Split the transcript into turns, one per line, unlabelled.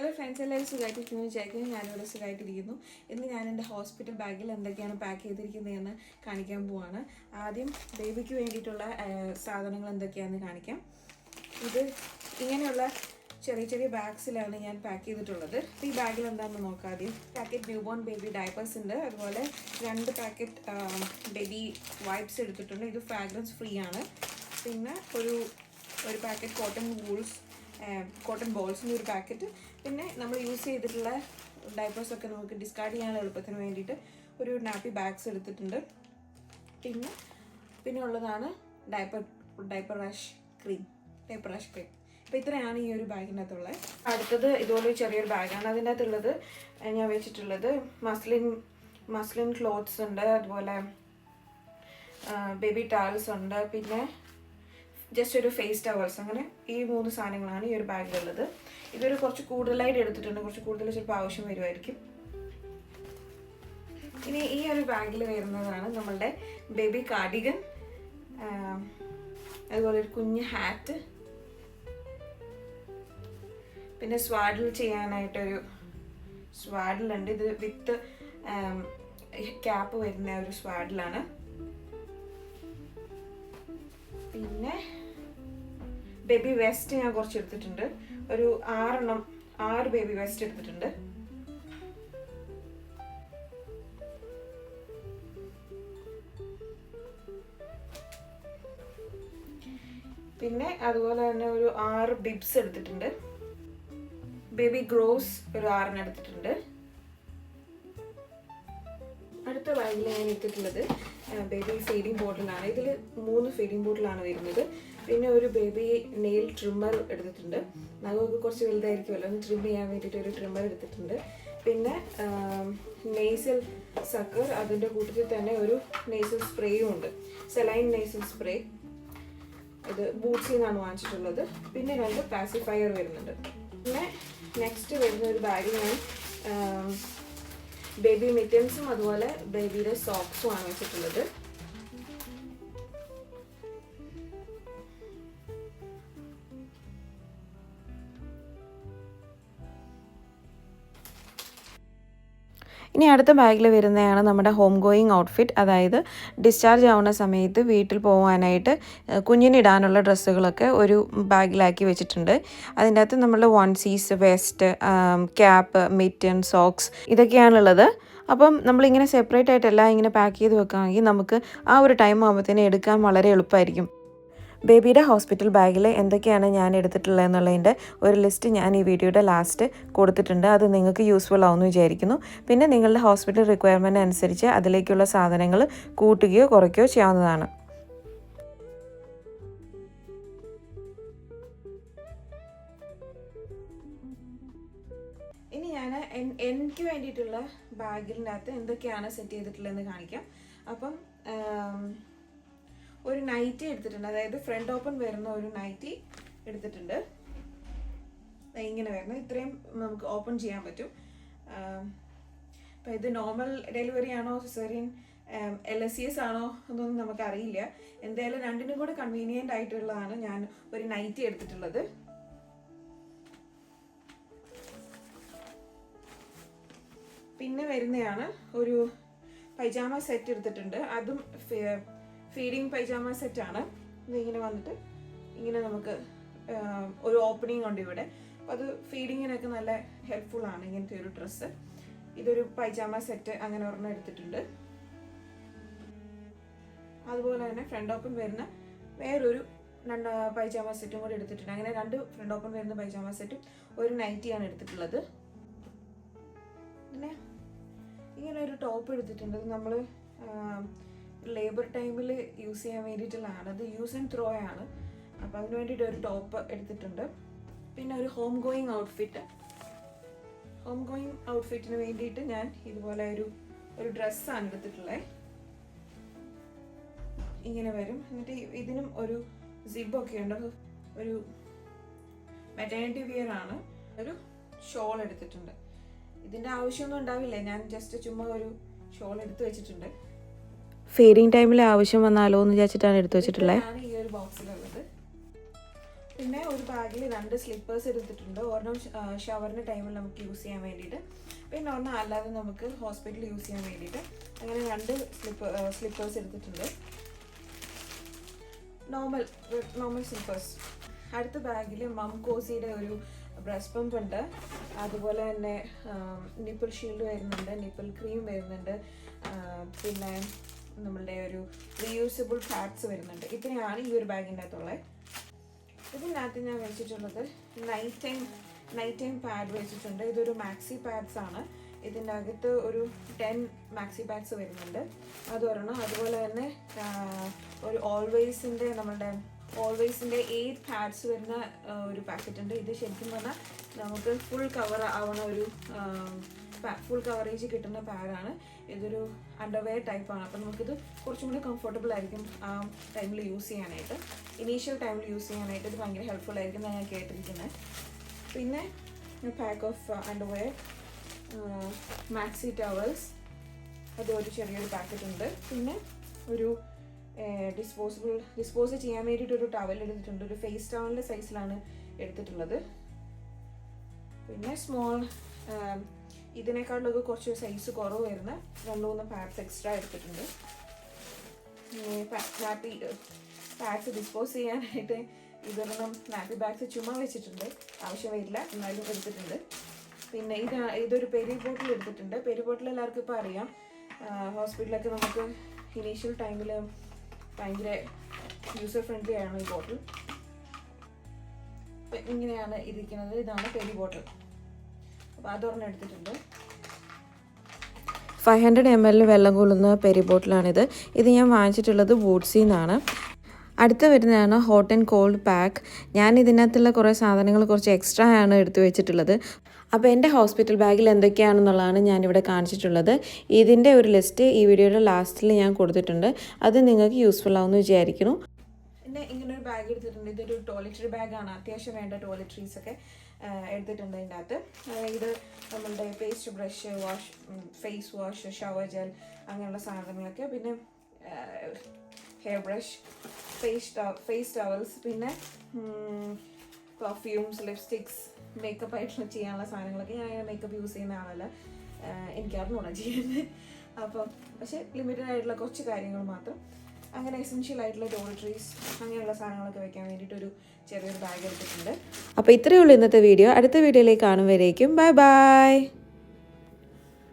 Hello friends, എല്ലാവരും സുഖമായിട്ടിരിക്കുന്നു വിചാരിക്കുന്നു. ഞാനിവിടെ സുഖമായിട്ടിരിക്കുന്നു. ഇന്ന് ഞാൻ എൻ്റെ ഹോസ്പിറ്റൽ ബാഗിൽ എന്തൊക്കെയാണ് പാക്ക് ചെയ്തിരിക്കുന്നതെന്ന് കാണിക്കാൻ പോവാണ്. ആദ്യം ബേബിക്ക് വേണ്ടിയിട്ടുള്ള സാധനങ്ങൾ എന്തൊക്കെയാണെന്ന് കാണിക്കാം. ഇത് ഇങ്ങനെയുള്ള ചെറിയ ചെറിയ ബാഗ്സിലാണ് ഞാൻ പാക്ക് ചെയ്തിട്ടുള്ളത്. ഈ ബാഗിൽ എന്താണെന്ന് നോക്കാം. ആദ്യം packet new born baby diapers ഉണ്ട്. അതുപോലെ 2 പാക്കറ്റ് ബേബി വൈപ്സ് എടുത്തിട്ടുണ്ട്. ഇത് ഫ്രാഗ്രൻസ് ഫ്രീ ആണ്. പിന്നെ ഒരു പാക്കറ്റ് കോട്ടൺ ബോൾസിൻ്റെ ഒരു പാക്കറ്റ്. പിന്നെ നമ്മൾ യൂസ് ചെയ്തിട്ടുള്ള ഡയപ്പേഴ്സൊക്കെ നമുക്ക് ഡിസ്കാർഡ് ചെയ്യാനുള്ള എളുപ്പത്തിന് വേണ്ടിയിട്ട് ഒരു നാപ്പി ബാഗ്സ് എടുത്തിട്ടുണ്ട്. പിന്നെ ഉള്ളതാണ് ഡയപ്പർ റാഷ് ക്രീം. അപ്പോൾ ഇത്രയാണ് ഈ ഒരു ബാഗിൻ്റെ അകത്തുള്ളത്. അടുത്തത് ഇതുപോലെ ചെറിയൊരു ബാഗാണ്. അതിൻ്റെ അകത്തുള്ളത് ഞാൻ വെച്ചിട്ടുള്ളത് മസ്ലിൻ ക്ലോത്ത്സ് ഉണ്ട്. അതുപോലെ ബേബി ടവൽസ് ഉണ്ട്. പിന്നെ ജസ്റ്റ് ഒരു ഫേസ് ടവൽസ്. അങ്ങനെ ഈ 3 സാധനങ്ങളാണ് ഈ ഒരു ബാഗിലുള്ളത്. ഇതൊരു കുറച്ച് കൂടുതലായിട്ട് എടുത്തിട്ടുണ്ട്. കുറച്ച് കൂടുതൽ ചിലപ്പോൾ ആവശ്യം വരുമായിരിക്കും. ഇനി ഈ ഒരു ബാഗിൽ വരുന്നതാണ് നമ്മളുടെ ബേബി കാർഡിഗൻ, അതുപോലെ ഒരു കുഞ്ഞ് ഹാറ്റ്, പിന്നെ സ്വാഡിൽ ചെയ്യാനായിട്ടൊരു സ്വാഡിലുണ്ട്. ഇത് വിത്ത് ക്യാപ്പ് വരുന്ന ഒരു സ്വാഡിലാണ്. പിന്നെ ബേബി വെസ്റ്റ് ഞാൻ കുറച്ച് എടുത്തിട്ടുണ്ട്. ഒരു 6 ബേബി വെസ്റ്റ് എടുത്തിട്ടുണ്ട്. പിന്നെ അതുപോലെ തന്നെ ഒരു 6 ബിബ്സ് എടുത്തിട്ടുണ്ട്. ബേബി ഗ്രോസ് ഒരു 6 എടുത്തിട്ടുണ്ട്. അടുത്ത ബാഗിൽ ഞാൻ എടുത്തിട്ടുള്ളത് ബേബി ഫീഡിംഗ് ബോട്ടിലാണ്. ഇതിൽ 3 ഫീഡിംഗ് ബോട്ടിലാണ് വരുന്നത്. പിന്നെ ഒരു ബേബി നെയിൽ ട്രിമ്മർ എടുത്തിട്ടുണ്ട്. നഖമൊക്കെ കുറച്ച് വലുതായിരിക്കുമല്ലോ, ഒന്ന് ട്രിം ചെയ്യാൻ വേണ്ടിയിട്ട് ഒരു ട്രിമ്മർ എടുത്തിട്ടുണ്ട്. പിന്നെ നെയ്സൽ സക്കർ, അതിൻ്റെ കൂട്ടത്തിൽ തന്നെ ഒരു നെയ്സൽ സ്പ്രേയും ഉണ്ട്, സെലൈൻ നെയ്സൽ സ്പ്രേ. ഇത് ബൂട്ട്സിൽ നിന്നാണ് വാങ്ങിച്ചിട്ടുള്ളത്. പിന്നെ 2 പാസിഫയർ വരുന്നുണ്ട്. പിന്നെ നെക്സ്റ്റ് വരുന്ന ഒരു ബാഗ് ഞാൻ ബേബി മിറ്റൻസും അതുപോലെ ബേബിയുടെ സോക്സും ആണ് വെച്ചിട്ടുള്ളത്. ഇനി അടുത്ത ബാഗിൽ വരുന്നതാണ് നമ്മുടെ ഹോം ഗോയിങ് ഔട്ട്ഫിറ്റ്. അതായത് ഡിസ്ചാർജ് ആവുന്ന സമയത്ത് വീട്ടിൽ പോകാനായിട്ട് കുഞ്ഞിനിടാനുള്ള ഡ്രസ്സുകളൊക്കെ ഒരു ബാഗിലാക്കി വെച്ചിട്ടുണ്ട്. അതിൻ്റെ അകത്ത് നമ്മൾ വൺസീസ്, വെസ്റ്റ്, ക്യാപ്പ്, മിറ്റൻ, സോക്സ് ഇതൊക്കെയാണുള്ളത്. അപ്പം നമ്മളിങ്ങനെ സെപ്പറേറ്റ് ആയിട്ടെല്ലാം ഇങ്ങനെ പാക്ക് ചെയ്ത് വെക്കുകയാണെങ്കിൽ നമുക്ക് ആ ഒരു ടൈം ആകുമ്പോഴത്തേനും എടുക്കാൻ വളരെ എളുപ്പമായിരിക്കും. ബേബിയുടെ ഹോസ്പിറ്റൽ ബാഗിൽ എന്തൊക്കെയാണ് ഞാൻ എടുത്തിട്ടുള്ളത് എന്നുള്ളതിൻ്റെ ഒരു ലിസ്റ്റ് ഞാൻ ഈ വീഡിയോയുടെ ലാസ്റ്റ് കൊടുത്തിട്ടുണ്ട്. അത് നിങ്ങൾക്ക് യൂസ്ഫുൾ ആവുമെന്ന് വിചാരിക്കുന്നു. പിന്നെ നിങ്ങളുടെ ഹോസ്പിറ്റൽ റിക്വയർമെൻറ്റ് അനുസരിച്ച് അതിലേക്കുള്ള സാധനങ്ങൾ കൂട്ടുകയോ കുറയ്ക്കുകയോ ചെയ്യാവുന്നതാണ്. ഇനി ഞാൻ എനിക്ക് വേണ്ടിയിട്ടുള്ള ബാഗിൻ്റെ അകത്ത് എന്തൊക്കെയാണ് സെറ്റ് ചെയ്തിട്ടുള്ളതെന്ന് കാണിക്കാം. അപ്പം ഒരു നൈറ്റി എടുത്തിട്ടുണ്ട്. അതായത് ഫ്രണ്ട് ഓപ്പൺ വരുന്ന ഒരു നൈറ്റി എടുത്തിട്ടുണ്ട്. ഇങ്ങനെ വരുന്നത്, ഇത്രയും നമുക്ക് ഓപ്പൺ ചെയ്യാൻ പറ്റും. അപ്പം ഇത് നോർമൽ ഡെലിവറി ആണോ സിസേറിയൻ LSCS ആണോ എന്നൊന്നും നമുക്കറിയില്ല. എന്തായാലും രണ്ടിനും കൂടെ കൺവീനിയൻ്റ് ആയിട്ടുള്ളതാണ് ഞാൻ ഒരു നൈറ്റി എടുത്തിട്ടുള്ളത്. പിന്നെ വരുന്നതാണ് ഒരു പൈജാമ സെറ്റ് എടുത്തിട്ടുണ്ട്. അതും ഫീഡിങ് പൈജാമ സെറ്റാണ്. ഇതിങ്ങനെ വന്നിട്ട് ഇങ്ങനെ നമുക്ക് ഒരു ഓപ്പണിംഗ് ഉണ്ട് ഇവിടെ. അപ്പോൾ അത് ഫീഡിങ്ങിനൊക്കെ നല്ല ഹെൽപ്ഫുള്ളാണ് ഇങ്ങനത്തെ ഒരു ഡ്രസ്സ്. ഇതൊരു പൈജാമ സെറ്റ് അങ്ങനെ ഒരെണ്ണം എടുത്തിട്ടുണ്ട്. അതുപോലെ തന്നെ ഫ്രണ്ട് ഓപ്പൺ വരുന്ന വേറൊരു 2 പൈജാമ സെറ്റും കൂടി എടുത്തിട്ടുണ്ട്. അങ്ങനെ 2 ഫ്രണ്ട് ഓപ്പൺ വരുന്ന പൈജാമ സെറ്റും ഒരു നൈറ്റിയാണ് എടുത്തിട്ടുള്ളത്. പിന്നെ ഇങ്ങനെ ഒരു ടോപ്പ് എടുത്തിട്ടുണ്ട്. നമ്മൾ ലേബർ ടൈമിൽ യൂസ് ചെയ്യാൻ വേണ്ടിയിട്ടുള്ളതാണ്. അത് യൂസ് ആൻഡ് ത്രോ ആണ്. അപ്പോൾ അതിന് വേണ്ടിയിട്ട് ഒരു ടോപ്പ് എടുത്തിട്ടുണ്ട്. പിന്നെ ഒരു ഹോം ഗോയിങ് ഔട്ട്ഫിറ്റിന് വേണ്ടിയിട്ട് ഞാൻ ഇതുപോലെ ഒരു ഡ്രസ്സാണ് എടുത്തിട്ടുള്ളത്. ഇങ്ങനെ വരും. എന്നിട്ട് ഇതിനും ഒരു സിബൊക്കെ ഉണ്ട്. ഒരു മെറ്റേണിറ്റി വിയർ ആണ്. ഒരു ഷോൾ എടുത്തിട്ടുണ്ട്. ഇതിൻ്റെ ആവശ്യമൊന്നും ഉണ്ടാവില്ല, ഞാൻ ജസ്റ്റ് ചുമ്മാ ഒരു ഷോൾ എടുത്ത് വെച്ചിട്ടുണ്ട്. ഫീഡിങ് ടൈമിൽ ആവശ്യം വന്നാലോ എന്ന് വിചാരിച്ചിട്ടാണ് എടുത്തു വെച്ചിട്ടുള്ളത്. ഈ ഒരു ബോക്സിലുള്ളത് പിന്നെ ഒരു ബാഗിൽ 2 സ്ലിപ്പേഴ്സ് എടുത്തിട്ടുണ്ട്. ഒരെണ്ണം ഷവറിൻ്റെ ടൈമിൽ നമുക്ക് യൂസ് ചെയ്യാൻ വേണ്ടിയിട്ട്, പിന്നെ ഒരെണ്ണം അല്ലാതെ നമുക്ക് ഹോസ്പിറ്റലിൽ യൂസ് ചെയ്യാൻ വേണ്ടിയിട്ട്. അങ്ങനെ 2 സ്ലിപ്പേഴ്സ് എടുത്തിട്ടുണ്ട്, നോർമൽ സ്ലിപ്പേഴ്സ്. അടുത്ത ബാഗിൽ മംകോസിയുടെ ഒരു ബ്രസ്റ്റ് പമ്പ് ഉണ്ട്, അതുപോലെ തന്നെ നിപ്പിൾ ഷീൽഡ് വരുന്നുണ്ട്, നിപ്പിൾ ക്രീം വരുന്നുണ്ട്, പിന്നെ നമ്മളുടെ ഒരു റീയൂസബിൾ പാഡ്സ് വരുന്നുണ്ട്. ഇത്രയാണ് ഈ ഒരു ബാഗിൻ്റെ അകത്തുള്ളത്. ഇതിനകത്ത് ഞാൻ വെച്ചിട്ടുള്ളത് നൈറ്റ് ടൈം പാഡ് വെച്ചിട്ടുണ്ട്. ഇതൊരു മാക്സി പാഡ്സ് ആണ്. ഇതിൻ്റെ അകത്ത് ഒരു 10 മാക്സി പാഡ്സ് വരുന്നുണ്ട്, അതൊരെണ്ണം. അതുപോലെ തന്നെ ഒരു ഓൾവേസിൻ്റെ 8 പാഡ്സ് വരുന്ന ഒരു പാക്കറ്റ് ഉണ്ട്. ഇത് ശരിക്കും പറഞ്ഞാൽ നമുക്ക് ഫുൾ കവറേജ് കിട്ടുന്ന പാഡാണ്. ഇതൊരു അണ്ടർവെയർ ടൈപ്പാണ്. അപ്പോൾ നമുക്കിത് കുറച്ചും കൂടി കംഫർട്ടബിൾ ആയിരിക്കും ആ ടൈമിൽ യൂസ് ചെയ്യാനായിട്ട്. ഇനീഷ്യൽ ടൈമിൽ യൂസ് ചെയ്യാനായിട്ട് ഇത് ഭയങ്കര ഹെൽപ്ഫുൾ ആയിരിക്കും എന്നാണ് ഞാൻ കേട്ടിരിക്കുന്നത്. പിന്നെ pack of underwear, maxi towels, അതൊരു ചെറിയൊരു പാക്കറ്റ് ഉണ്ട്. പിന്നെ ഒരു ഡിസ്പോസ് ചെയ്യാൻ വേണ്ടിയിട്ടൊരു ടവൽ എടുത്തിട്ടുണ്ട്. ഒരു ഫേസ് ടവലിൻ്റെ സൈസിലാണ് എടുത്തിട്ടുള്ളത്. പിന്നെ സ്മോൾ ഇതിനേക്കാളൊക്കെ കുറച്ച് സൈസ് കുറവ് വരുന്ന 2-3 പാഡ്സ് എക്സ്ട്രാ എടുത്തിട്ടുണ്ട്. പാഡ്സ് ഡിസ്പോസ് ചെയ്യാനായിട്ട് ഇതൊരെണ്ണം നാപ്പി ബാഗ്സ് ചുമ്മാ വെച്ചിട്ടുണ്ട്, ആവശ്യം വരില്ല എന്നാലും എടുത്തിട്ടുണ്ട്. പിന്നെ ഇതൊരു പെരി ബോട്ടിൽ എടുത്തിട്ടുണ്ട്. പെരി ബോട്ടിൽ എല്ലാവർക്കും ഇപ്പോൾ അറിയാം, ഹോസ്പിറ്റലിലൊക്കെ നമുക്ക് ഇനീഷ്യൽ ടൈമിൽ ഭയങ്കര യൂസർ ഫ്രണ്ട്ലി ആണ് ഈ ബോട്ടിൽ. ഇങ്ങനെയാണ് ഇരിക്കുന്നത്. ഇതാണ് പെരി ബോട്ടിൽ. അപ്പോൾ അതൊരെണ്ണം എടുത്തിട്ടുണ്ട്. 500 ml വെള്ളം കൊള്ളുന്ന പെരി ബോട്ടിലാണിത്. ഇത് ഞാൻ വാങ്ങിച്ചിട്ടുള്ളത് വൂഡ്സിൽ നിന്നാണ്. അടുത്ത വരുന്നതാണ് ഹോട്ട് ആൻഡ് കോൾഡ് പാക്ക്. ഞാൻ ഇതിനകത്തുള്ള കുറേ സാധനങ്ങൾ കുറച്ച് എക്സ്ട്രാ ആണ് എടുത്തു വെച്ചിട്ടുള്ളത്. അപ്പോൾ എൻ്റെ ഹോസ്പിറ്റൽ ബാഗിൽ എന്തൊക്കെയാണെന്നുള്ളതാണ് ഞാനിവിടെ കാണിച്ചിട്ടുള്ളത്. ഇതിൻ്റെ ഒരു ലിസ്റ്റ് ഈ വീഡിയോയുടെ ലാസ്റ്റിൽ ഞാൻ കൊടുത്തിട്ടുണ്ട്. അത് നിങ്ങൾക്ക് യൂസ്ഫുൾ ആവുമെന്ന് വിചാരിക്കുന്നു. പിന്നെ ഇങ്ങനൊരു ബാഗ് എടുത്തിട്ടുണ്ട്. ഇതൊരു ടോയ്ലറ്ററി ബാഗാണ്. അത്യാവശ്യം വേണ്ട ടോയ്ലറ്ററീസ് ഒക്കെ എടുത്തിട്ടുണ്ട് ഇതിൻ്റെ അകത്ത്. അതായത് നമ്മളുടെ paste brush, face wash, shower gel, അങ്ങനെയുള്ള സാധനങ്ങളൊക്കെ. പിന്നെ ഹെയർ ബ്രഷ്, ഫേസ് ടവൽസ്, പിന്നെ പെർഫ്യൂംസ്, ലിപ്സ്റ്റിക്സ്, മേക്കപ്പ് ആയിട്ടുള്ള ചെയ്യാനുള്ള സാധനങ്ങളൊക്കെ. ഞാൻ മേക്കപ്പ് യൂസ് ചെയ്യുന്ന ആളല്ല, എനിക്കറിഞ്ഞൂടാ ചെയ്യുന്നത്. അപ്പം പക്ഷേ ലിമിറ്റഡ് ആയിട്ടുള്ള കുറച്ച് കാര്യങ്ങൾ മാത്രം. അങ്ങനെ എസെൻഷ്യൽ ആയിട്ടുള്ള ടോയ്ലറ്ററീസ്, അങ്ങനെയുള്ള സാധനങ്ങളൊക്കെ വെക്കാൻ വേണ്ടിയിട്ടൊരു ചെറിയൊരു ബാഗ് എടുത്തിട്ടുണ്ട്. അപ്പോൾ ഇത്രയേ ഉള്ളൂ ഇന്നത്തെ വീഡിയോ. അടുത്ത വീഡിയോയിലേക്ക് കാണും വരേക്കും ബൈ ബൈ.